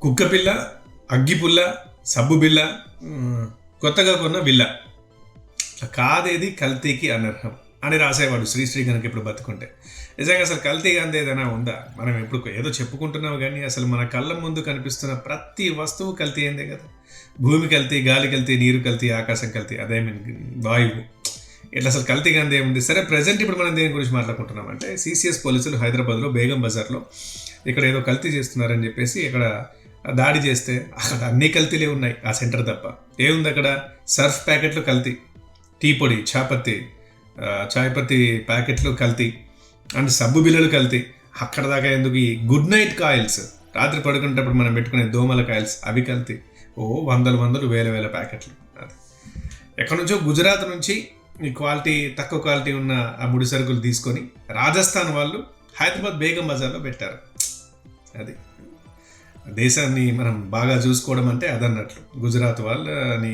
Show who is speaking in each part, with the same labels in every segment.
Speaker 1: కుక్క పిల్ల, అగ్గిపుల్ల, సబ్బు బిల్ల, కొత్తగా కొన్న బిల్ల, కాదేది కల్తీకి అనర్హం అని రాసేవాడు శ్రీశ్రీ కనుక ఇప్పుడు బతుకుంటే. నిజంగా అసలు కల్తీ అంది ఏదైనా ఉందా? మనం ఎప్పుడు ఏదో చెప్పుకుంటున్నాం కానీ అసలు మన కళ్ళ ముందు కనిపిస్తున్న ప్రతి వస్తువు కల్తీ అయిందే కదా. భూమి కల్తీ, గాలి కల్తీ, నీరు కల్తీ, ఆకాశం కల్తీ, అదే వాయువు, ఇట్లా అసలు కల్తీ అంది ఏముంది? సరే, ప్రజెంట్ ఇప్పుడు మనం దేని గురించి మాట్లాడుకుంటున్నాం అంటే సిసిఎస్ పోలీసులు హైదరాబాద్లో బేగం బజార్లో ఇక్కడ ఏదో కల్తీ చేస్తున్నారని చెప్పేసి ఇక్కడ దాడి చేస్తే అక్కడ అన్ని కల్తీలే ఉన్నాయి, ఆ సెంటర్ తప్ప. ఏముంది అక్కడ? సర్ఫ్ ప్యాకెట్లు కల్తీ, టీ పొడి, చాయపత్తి ప్యాకెట్లు కల్తీ, అండ్ సబ్బు బిల్లలు కల్తీ. అక్కడ దాకా ఎందుకు, ఈ గుడ్ నైట్ కాయిల్స్, రాత్రి పడుకునేటప్పుడు మనం పెట్టుకునే దోమల కాయిల్స్, అవి కల్తీ. వందలు వేల ప్యాకెట్లు. అది ఎక్కడి నుంచో గుజరాత్ నుంచి ఈ తక్కువ క్వాలిటీ ఉన్న ఆ ముడి సరుకులు తీసుకొని రాజస్థాన్ వాళ్ళు హైదరాబాద్ బేగం బజార్లో పెట్టారు. అది దేశాన్ని మనం బాగా చూసుకోవడం అంటే అదన్నట్లు. గుజరాత్ వాళ్ళని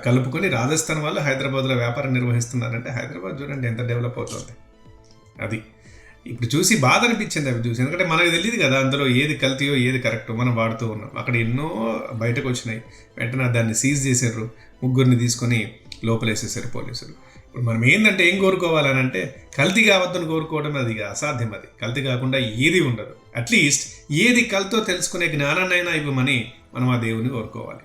Speaker 1: కలుపుకొని రాజస్థాన్ వాళ్ళు హైదరాబాద్లో వ్యాపారం నిర్వహిస్తున్నారంటే హైదరాబాద్ చూడండి ఎంత డెవలప్ అవుతుంది. అది ఇప్పుడు చూసి బాధ అనిపించింది అవి చూసి. ఎందుకంటే మనకు తెలియదు కదా అందులో ఏది కల్తీయో ఏది కరెక్టో, మనం వాడుతూ ఉన్నాం. అక్కడ ఎన్నో బయటకు వచ్చినాయి, వెంటనే దాన్ని సీజ్ చేశారు, ముగ్గురిని తీసుకొని లోపలేసేసారు పోలీసులు. ఇప్పుడు మనం ఏంటంటే ఏం కోరుకోవాలని అంటే కల్తీ కావద్దని కోరుకోవడం అది అసాధ్యం. అది కల్తీ కాకుండా ఏది ఉండదు. అట్లీస్ట్ ఏది కల్తో తెలుసుకునే జ్ఞానాన్నైనా ఇవ్వమని మనం ఆ దేవుని కోరుకోవాలి.